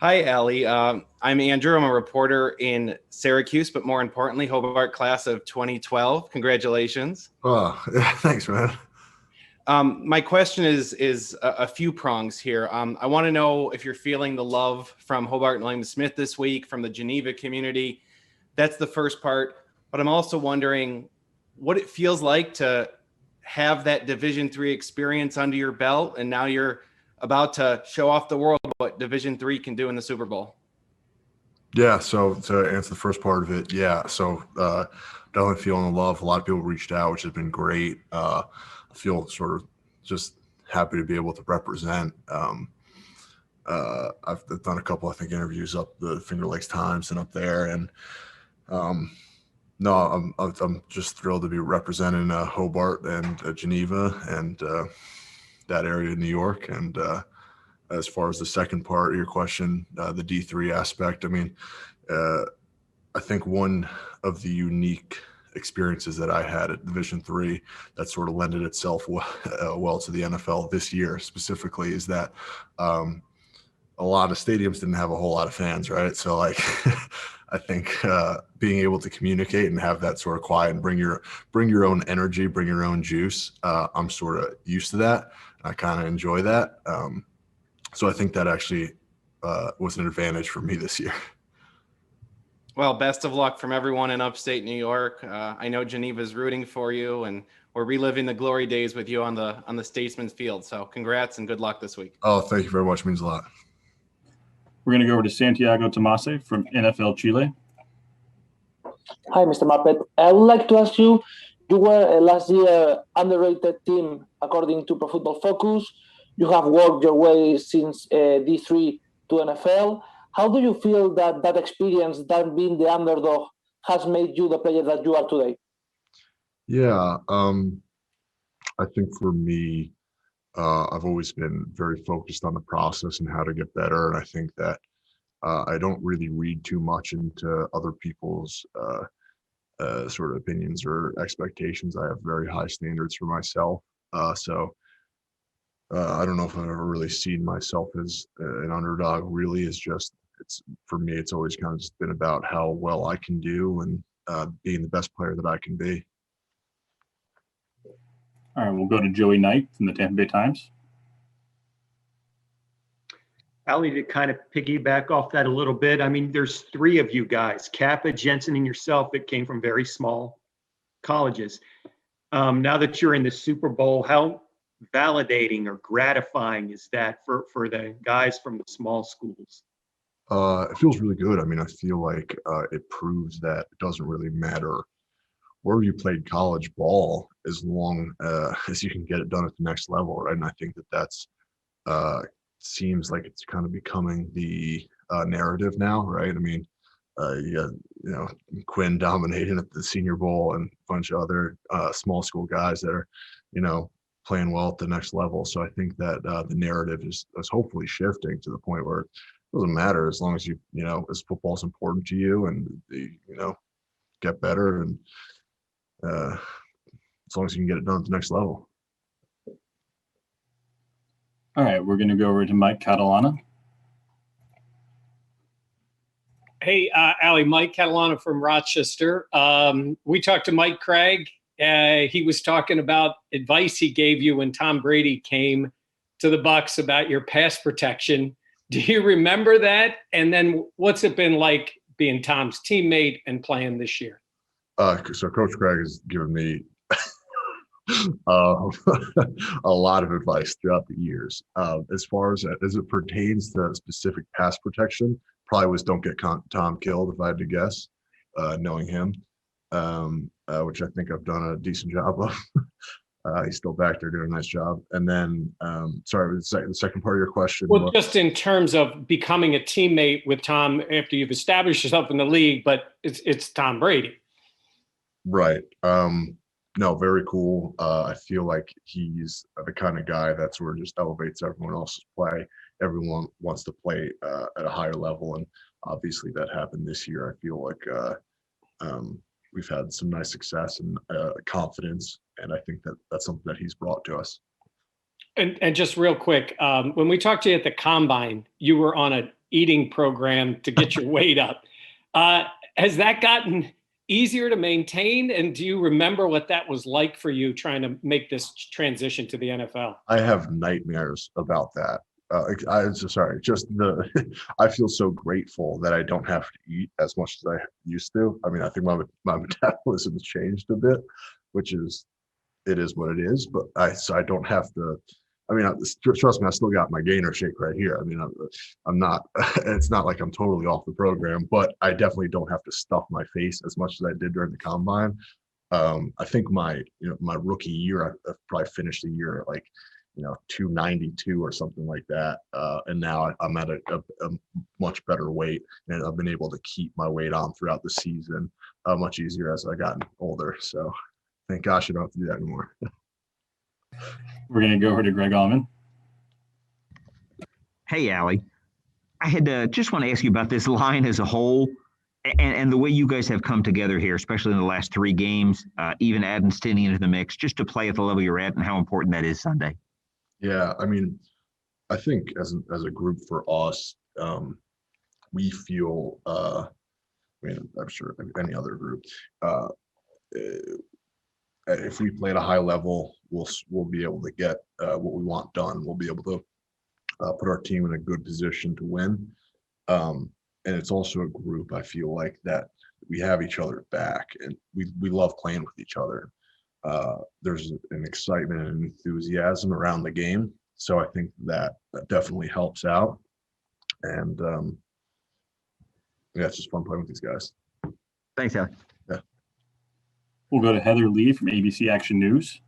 Hi, Allie. I'm Andrew. I'm a reporter in Syracuse, but more importantly, Hobart class of 2012. Congratulations. Oh, thanks, man. My question is a few prongs here. I want to know if you're feeling the love from Hobart and William Smith this week, from the Geneva community. That's the first part. But I'm also wondering what it feels like to have that Division III experience under your belt, and now you're about to show off the world what Division III can do in the Super Bowl. Yeah, so to answer the first part of it, yeah, so definitely feeling the love. A lot of people reached out, which has been great. I feel sort of just happy to be able to represent. I've done a couple, I think, interviews up the Finger Lakes Times and up there, and no, I'm just thrilled to be representing Hobart and Geneva and that area of New York. And as far as the second part of your question, the D3 aspect, I mean, I think one of the unique experiences that I had at Division III that sort of lended itself well to the NFL this year specifically is that a lot of stadiums didn't have a whole lot of fans, right? So like I think being able to communicate and have that sort of quiet and bring your own energy, bring your own juice, I'm sort of used to that. I kind of enjoy that. So I think that actually was an advantage for me this year. Well, best of luck from everyone in upstate New York. I know Geneva's rooting for you, and we're reliving the glory days with you on the Statesman's Field. So congrats and good luck this week. Oh, thank you very much. It means a lot. We're going to go over to Santiago Tomase from NFL Chile. Hi, Mr. Marpet. I would like to ask you, you were last year underrated team according to Pro Football Focus. You have worked your way since D3 to NFL. How do you feel that experience, that being the underdog, has made you the player that you are today? Yeah, I think for me, I've always been very focused on the process and how to get better. And I think that I don't really read too much into other people's sort of opinions or expectations. I have very high standards for myself. So I don't know if I've ever really seen myself as an underdog. Really, for me, it's always kind of just been about how well I can do and being the best player that I can be. All right, we'll go to Joey Knight from the Tampa Bay Times. Ali, to kind of piggyback off that a little bit, I mean, there's three of you guys, Kappa, Jensen, and yourself, that came from very small colleges. Now that you're in the Super Bowl, how validating or gratifying is that for the guys from the small schools? It feels really good. I mean, I feel like it proves that it doesn't really matter where you played college ball as long as you can get it done at the next level, right? And I think that's seems like it's kind of becoming the narrative now, right? I mean, you got, Quinn dominating at the Senior Bowl and a bunch of other small school guys that are, playing well at the next level. So I think that the narrative is hopefully shifting to the point where it doesn't matter as long as as football is important to you and get better and as long as you can get it done at the next level. All right, we're going to go over to Mike Catalano. Hey, Allie, Mike Catalano from Rochester. We talked to Mike Craig. He was talking about advice he gave you when Tom Brady came to the Bucs about your pass protection. Do you remember that? And then what's it been like being Tom's teammate and playing this year? So Coach Craig has given me a lot of advice throughout the years. As far as it pertains to specific pass protection, probably was don't get Tom killed, if I had to guess, knowing him, which I think I've done a decent job of. He's still back there doing a nice job. And then, sorry, the second part of your question. Well, just in terms of becoming a teammate with Tom after you've established yourself in the league, but it's Tom Brady. Right. No, very cool. I feel like he's the kind of guy that sort of just elevates everyone else's play. Everyone wants to play at a higher level, and obviously that happened this year. I feel like we've had some nice success and confidence, and I think that's something that he's brought to us. And just real quick, when we talked to you at the Combine, you were on an eating program to get your weight up. Has that gotten easier to maintain? And do you remember what that was like for you trying to make this transition to the NFL? I have nightmares about that. I feel so grateful that I don't have to eat as much as I used to. I mean, I think my metabolism has changed a bit, it is what it is, but I don't have to. I mean, trust me, I still got my gainer shake right here. I mean, I'm not, it's not like I'm totally off the program, but I definitely don't have to stuff my face as much as I did during the combine. I think my rookie year, I probably finished the year at like, 292 or something like that. And now I'm at a much better weight, and I've been able to keep my weight on throughout the season much easier as I gotten older. So thank gosh I don't have to do that anymore. We're going to go over to Greg Allman. Hey, Allie. I had just want to ask you about this line as a whole and the way you guys have come together here, especially in the last 3 games, even adding Stinney into the mix, just to play at the level you're at and how important that is Sunday. Yeah, I mean, I think as a group for us, we feel, I mean, I'm sure any other group, if we play at a high level, we'll be able to get what we want done. We'll be able to put our team in a good position to win. And it's also a group, I feel like, that we have each other back, and we love playing with each other. There's an excitement and enthusiasm around the game. So I think that definitely helps out. And yeah, it's just fun playing with these guys. Thanks, Allie. Yeah. We'll go to Heather Lee from ABC Action News.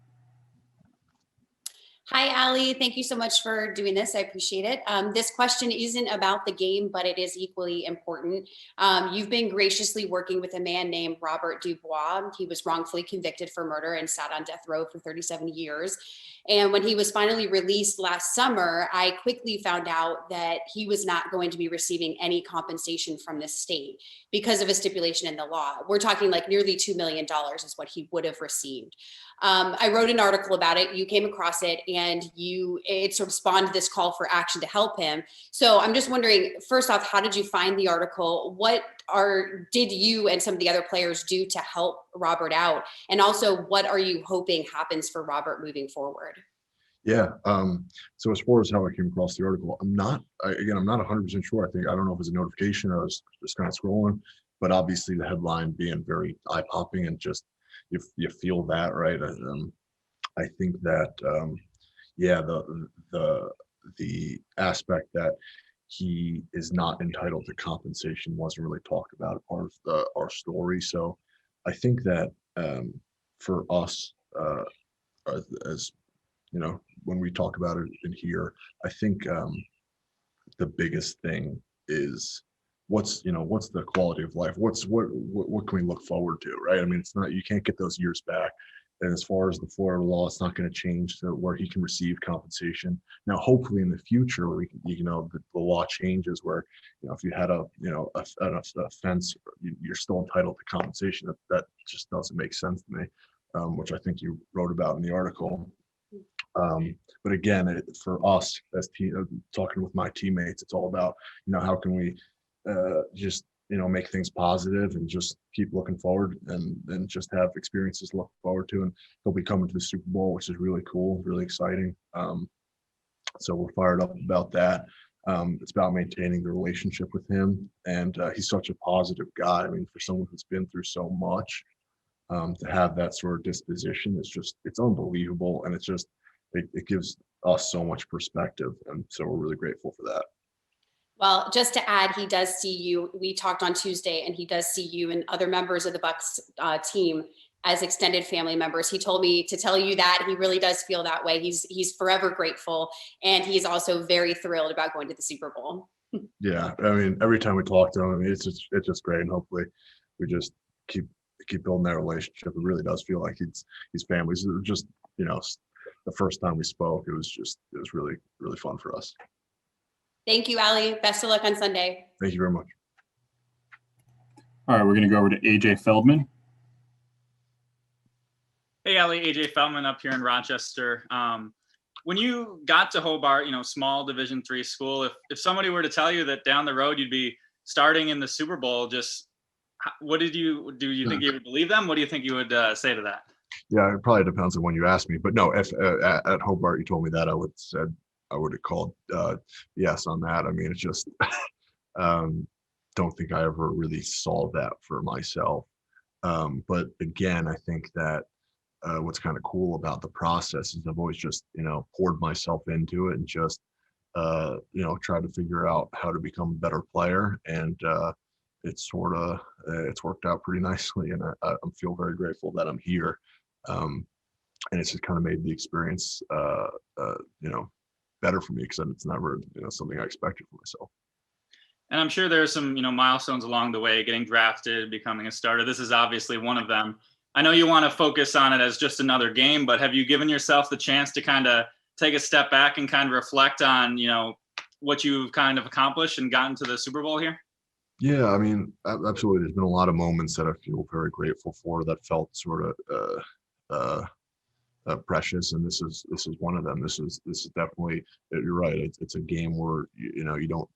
Hi, Allie. Thank you so much for doing this. I appreciate it. This question isn't about the game, but it is equally important. You've been graciously working with a man named Robert Dubois. He was wrongfully convicted for murder and sat on death row for 37 years. And when he was finally released last summer, I quickly found out that he was not going to be receiving any compensation from the state because of a stipulation in the law. We're talking like nearly $2 million is what he would have received. I wrote an article about it. You came across it, and it sort of spawned this call for action to help him. So I'm just wondering, first off, how did you find the article? Did you and some of the other players do to help Robert out? And also, what are you hoping happens for Robert moving forward? Yeah. So as far as how I came across the article, I'm not 100% sure. I don't know if it's a notification or I was just kind of scrolling, but obviously the headline being very eye-popping and just you feel that, right? I think that the aspect that he is not entitled to compensation wasn't really talked about part of our story. So I think that for us, as you know, when we talk about it in here, I think the biggest thing is what's the quality of life? What can we look forward to, right? I mean, it's not, you can't get those years back. And as far as the Florida law, it's not going to change to where he can receive compensation. Now, hopefully in the future, we can, the law changes where, if you had an offense, you're still entitled to compensation. That just doesn't make sense to me, which I think you wrote about in the article. But again, for us as talking with my teammates, it's all about, how can we just make things positive and just keep looking forward and just have experiences to look forward to. And he'll be coming to the Super Bowl, which is really cool, really exciting. So we're fired up about that. It's about maintaining the relationship with him, and he's such a positive guy. I mean, for someone who's been through so much, to have that sort of disposition, it's unbelievable, and it gives us so much perspective, and so we're really grateful for that. Well, just to add, he does see you. We talked on Tuesday, and he does see you and other members of the Bucs team as extended family members. He told me to tell you that he really does feel that way. He's forever grateful, and he's also very thrilled about going to the Super Bowl. Yeah, I mean, every time we talk to him, it's just great, and hopefully we just keep building that relationship. It really does feel like he's family. So just the first time we spoke, it was really, really fun for us. Thank you, Allie. Best of luck on Sunday. Thank you very much. All right, we're going to go over to AJ Feldman. Hey, Allie, AJ Feldman up here in Rochester. when you got to Hobart, small Division III school, if somebody were to tell you that down the road you'd be starting in the Super Bowl, just what do you think you would believe them? What do you think you would say to that? Yeah, it probably depends on when you ask me, but no, if at Hobart you told me that, I would have called yes on that. I mean, it's just don't think I ever really saw that for myself. But again, I think that what's kind of cool about the process is I've always just, poured myself into it and just, tried to figure out how to become a better player. And it's worked out pretty nicely. And I feel very grateful that I'm here. And it's just kind of made the experience, better for me because it's never, something I expected for myself. And I'm sure there's some, milestones along the way, getting drafted, becoming a starter. This is obviously one of them. I know you want to focus on it as just another game, but have you given yourself the chance to kind of take a step back and kind of reflect on, what you've kind of accomplished and gotten to the Super Bowl here? Yeah, I mean, absolutely. There's been a lot of moments that I feel very grateful for that felt sort of precious, and this is one of them. This is definitely, you're right. It's a game where you don't.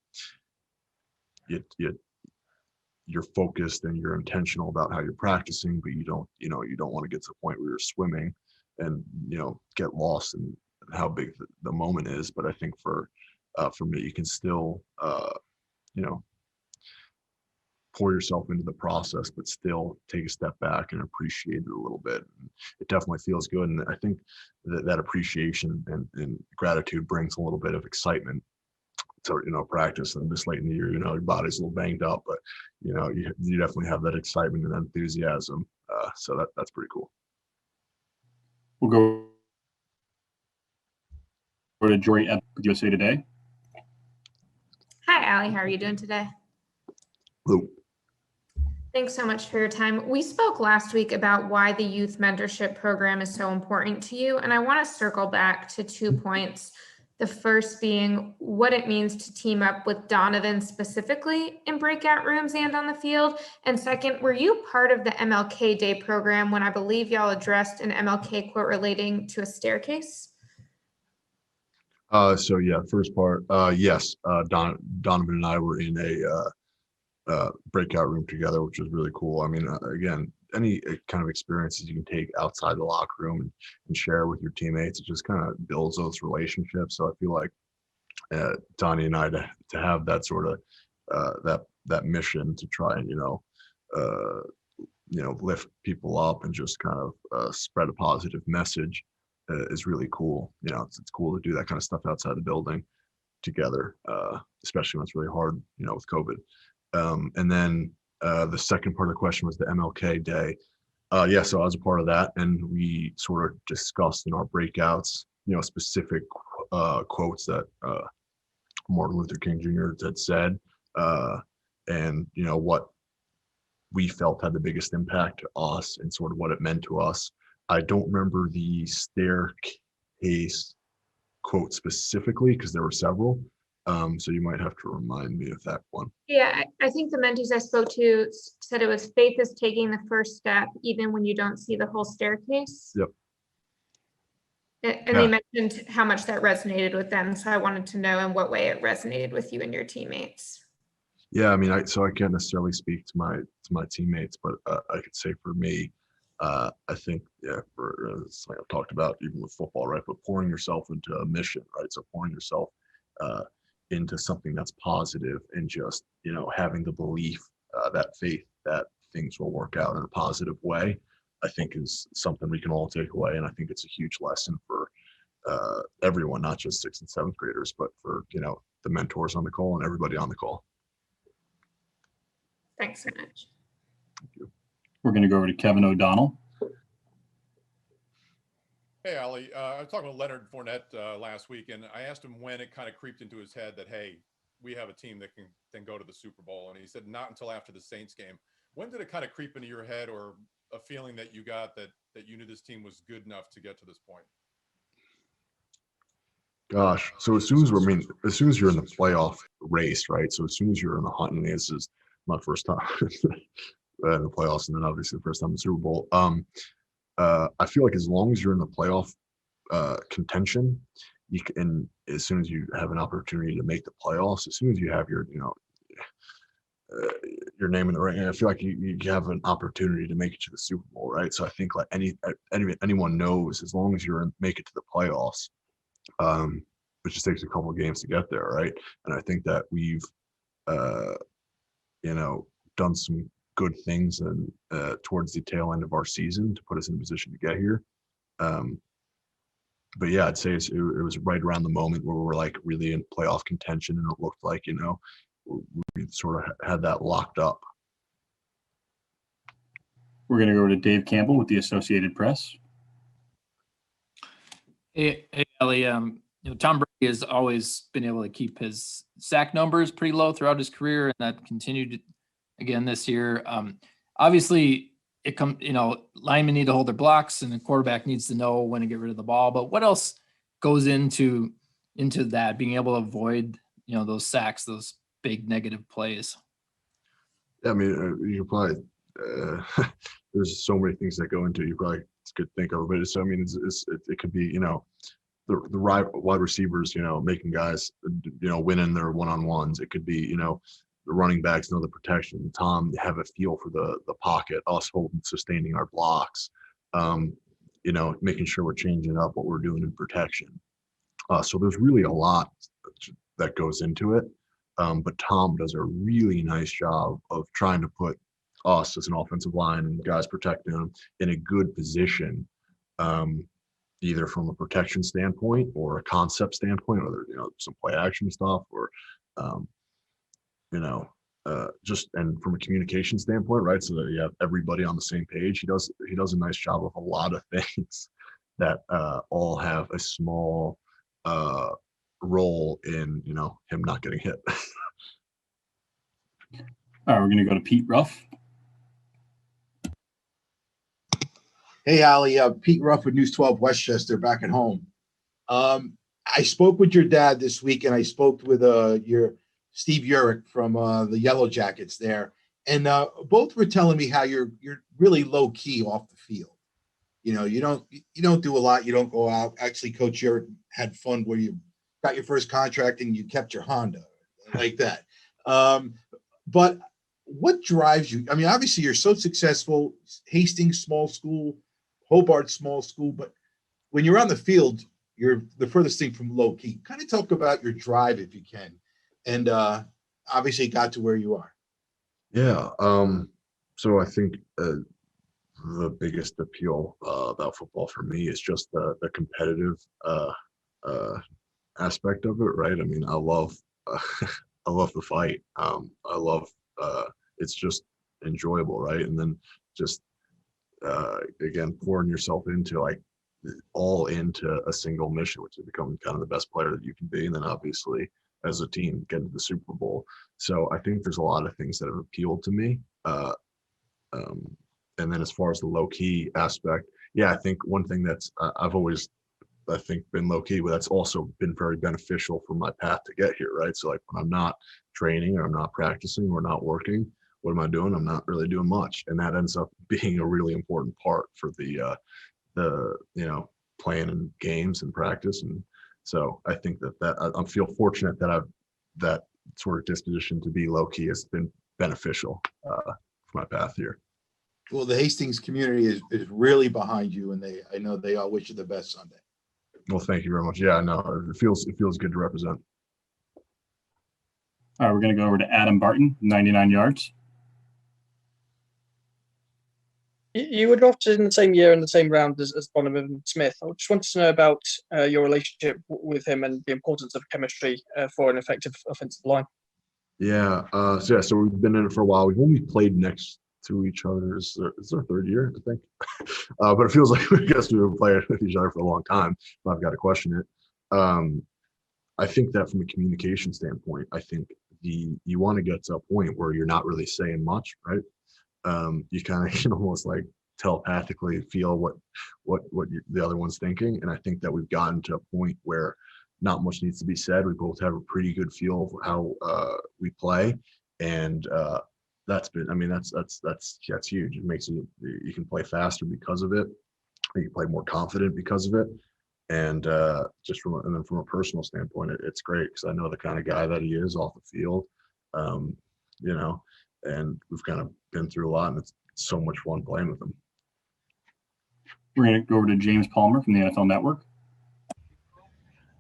You're focused and you're intentional about how you're practicing, but you don't want to get to the point where you're swimming and get lost in how big the moment is. But I think for me, you can still pour yourself into the process, but still take a step back and appreciate it a little bit. And it definitely feels good, and I think that appreciation and gratitude brings a little bit of excitement to practice. And this late in the year, your body's a little banged up, but you definitely have that excitement and enthusiasm. So that's pretty cool. We'll go to Jory with USA Today. Hi, Allie. How are you doing today? Hello. Thanks so much for your time. We spoke last week about why the youth mentorship program is so important to you, and I want to circle back to 2 points. The first being what it means to team up with Donovan specifically in breakout rooms and on the field. And second, were you part of the MLK Day program when I believe y'all addressed an MLK quote relating to a staircase? So yeah, first part, yes, Donovan and I were in a breakout room together, which was really cool. I mean, again, any kind of experiences you can take outside the locker room and share with your teammates, it just kind of builds those relationships. So I feel like Donnie and I to have that sort of that mission to try and lift people up and just kind of spread a positive message is really cool. It's cool to do that kind of stuff outside the building together, especially when it's really hard, with COVID. And then the second part of the question was the MLK Day. Yeah, so I was a part of that, and we sort of discussed in our breakouts, specific quotes that Martin Luther King Jr. had said, and what we felt had the biggest impact to us and sort of what it meant to us. I don't remember the staircase quote specifically because there were several. So you might have to remind me of that one. Yeah, I think the mentees I spoke to said it was faith is taking the first step, even when you don't see the whole staircase. Yep. And they mentioned how much that resonated with them. So I wanted to know in what way it resonated with you and your teammates. Yeah, I mean, I can't necessarily speak to my teammates, but I could say for me, I think, for something I've talked about even with football, right? But pouring yourself into a mission, right? So pouring yourself into something that's positive and just, having the belief, that faith that things will work out in a positive way, I think is something we can all take away. And I think it's a huge lesson for everyone, not just 6th and 7th graders, but for, the mentors on the call and everybody on the call. Thanks so much. Thank you. We're going to go over to Kevin O'Donnell. Hey, Allie, I was talking to Leonard Fournette last week, and I asked him when it kind of creeped into his head that, hey, we have a team that can then go to the Super Bowl. And he said not until after the Saints game. When did it kind of creep into your head, or a feeling that you got that you knew this team was good enough to get to this point? Gosh, so as soon as you're in the playoff race, right? So as soon as you're in the hunt, and this is my first time in the playoffs, and then obviously the first time in the Super Bowl. I feel like as long as you're in the playoff contention, you can, as soon as you have an opportunity to make the playoffs, as soon as you have your, your name in the ring, I feel like you have an opportunity to make it to the Super Bowl, right? So I think like anyone knows, as long as you're make it to the playoffs, it just takes a couple of games to get there, right? And I think that we've, done some good things and towards the tail end of our season to put us in a position to get here. But yeah, I'd say it was right around the moment where we were like really in playoff contention, and it looked like, we sort of had that locked up. We're going to go over to Dave Campbell with the Associated Press. Hey, Ellie. Tom Brady has always been able to keep his sack numbers pretty low throughout his career, and that continued again this year. Obviously, linemen need to hold their blocks, and the quarterback needs to know when to get rid of the ball. But what else goes into that, being able to avoid those sacks, those big negative plays? Yeah, I mean, you probably there's so many things that go into it. You probably could think of it. So I mean, it could be the wide receivers, making guys, winning their one-on-ones. It could be, the running backs know the protection. Tom have a feel for the pocket, us sustaining our blocks, making sure we're changing up what we're doing in protection. So there's really a lot that goes into it. But Tom does a really nice job of trying to put us as an offensive line and guys protecting them in a good position, either from a protection standpoint or a concept standpoint, whether some play action stuff or just, and from a communication standpoint, right? So that you have everybody on the same page. He does a nice job of a lot of things that all have a small role in him not getting hit. All right, we're going to go to Pete Ruff. Hey, Ali, Pete Ruff with News 12 Westchester, back at home. I spoke with your dad this week, and I spoke with your Steve Urich from the Yellow Jackets there, and both were telling me how you're really low key off the field. You don't do a lot. You don't go out. Actually, Coach Urich had fun where you got your first contract and you kept your Honda like that. But what drives you? I mean, obviously you're so successful. Hastings, small school, Hobart, small school, but when you're on the field, you're the furthest thing from low key. Kind of talk about your drive if you can, and obviously it got to where you are. Yeah. So I think the biggest appeal about football for me is just the competitive aspect of it, right? I mean, I love I love the fight. I love it's just enjoyable, right? And then just again, pouring yourself into all into a single mission, which is becoming kind of the best player that you can be, and then obviously as a team get to the Super Bowl. So I think there's a lot of things that have appealed to me. And then as far as the low key aspect, yeah, I think one thing that's I've always been low key, but that's also been very beneficial for my path to get here, right? So like when I'm not training or I'm not practicing or not working, what am I doing? I'm not really doing much, and that ends up being a really important part for the playing in games and practice. And so I think that I feel fortunate that that sort of disposition to be low key has been beneficial for my path here. Well, the Hastings community is really behind you, and I know they all wish you the best Sunday. Well, thank you very much. Yeah, no, it feels good to represent. All right, we're going to go over to Adam Barton, 99 yards. You were drafted in the same year and the same round as Donovan Smith. I just wanted to know about your relationship with him and the importance of chemistry for an effective offensive line. Yeah. So we've been in it for a while. We've only played next to each other. It's our third year, I think. But it feels like we guess we've been playing with each other for a long time. I've got to question it. I think that from a communication standpoint, I think you want to get to a point where you're not really saying much, right? You kind of can almost like telepathically feel what the other one's thinking, and I think that we've gotten to a point where not much needs to be said. We both have a pretty good feel of how we play, and that's huge. It makes you can play faster because of it. You can play more confident because of it. And just and then from a personal standpoint, it's great because I know the kind of guy that he is off the field, you know, and we've kind of been through a lot, and it's so much fun playing with him. We're going to go over to James Palmer from the NFL Network.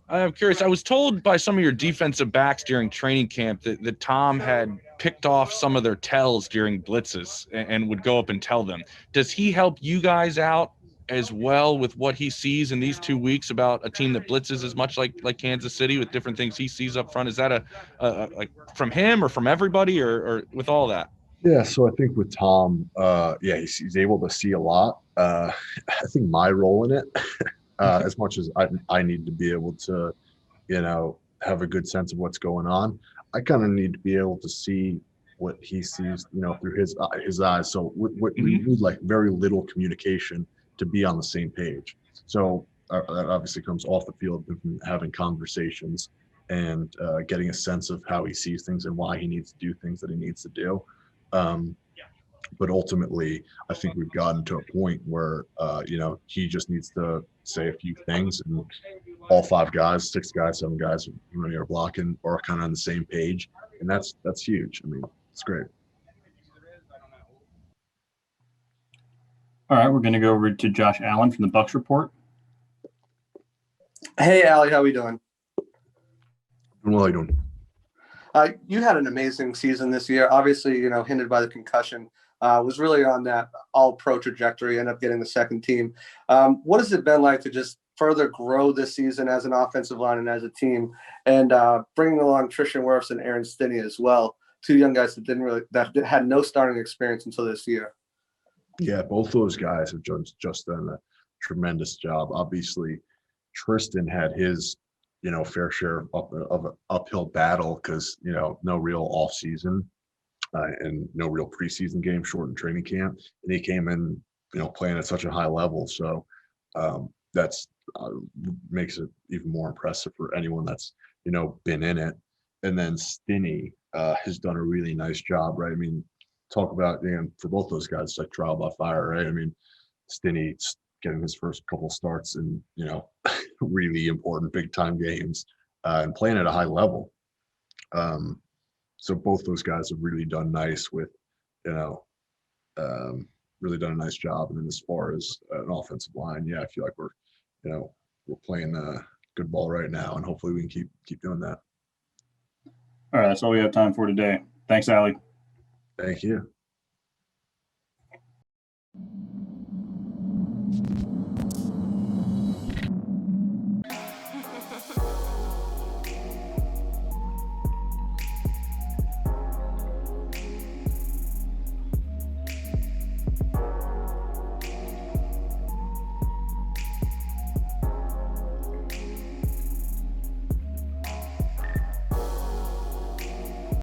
I'm curious. I was told by some of your defensive backs during training camp that Tom had picked off some of their tells during blitzes and would go up and tell them. Does he help you guys out as well with what he sees in these 2 weeks about a team that blitzes as much like Kansas City with different things he sees up front? Is that like from him or from everybody or with all that? Yeah, so I think with Tom, he's able to see a lot. I think my role in it, as much as I need to be able to, you know, have a good sense of what's going on, I kind of need to be able to see what he sees, you know, through his eyes. So we need like very little communication to be on the same page. So that obviously comes off the field from having conversations and getting a sense of how he sees things and why he needs to do things that he needs to do. But ultimately, I think we've gotten to a point where, you know, he just needs to say a few things and all 5 guys, 6 guys, 7 guys running our blocking are kind of on the same page. And that's huge. I mean, it's great. All right, we're going to go over to Josh Allen from the Bucs Report. Hey, Allie, how we doing? Doing well, how you doing? You had an amazing season this year. Obviously, you know, hindered by the concussion. Was really on that all-pro trajectory, ended up getting the second team. What has it been like to just further grow this season as an offensive line and as a team, and bringing along Trishan Wirfs and Aaron Stinney as well, 2 young guys that had no starting experience until this year? Yeah, both those guys have just done a tremendous job. Obviously, Tristan had his, you know, fair share of an uphill battle because, you know, no real off season and no real preseason game, shortened training camp, and he came in, you know, playing at such a high level. So that's makes it even more impressive for anyone that's, you know, been in it. And then Stinney has done a really nice job, right? I mean, talk about, you know, for both those guys, it's like trial by fire, right? I mean, Stinney's getting his first couple starts in, you know, really important big time games and playing at a high level. So both those guys have really done nice with, you know, really done a nice job. And then as far as an offensive line, yeah, I feel like we're, you know, we're playing good ball right now, and hopefully we can keep doing that. All right, that's all we have time for today. Thanks, Allie. Thank you.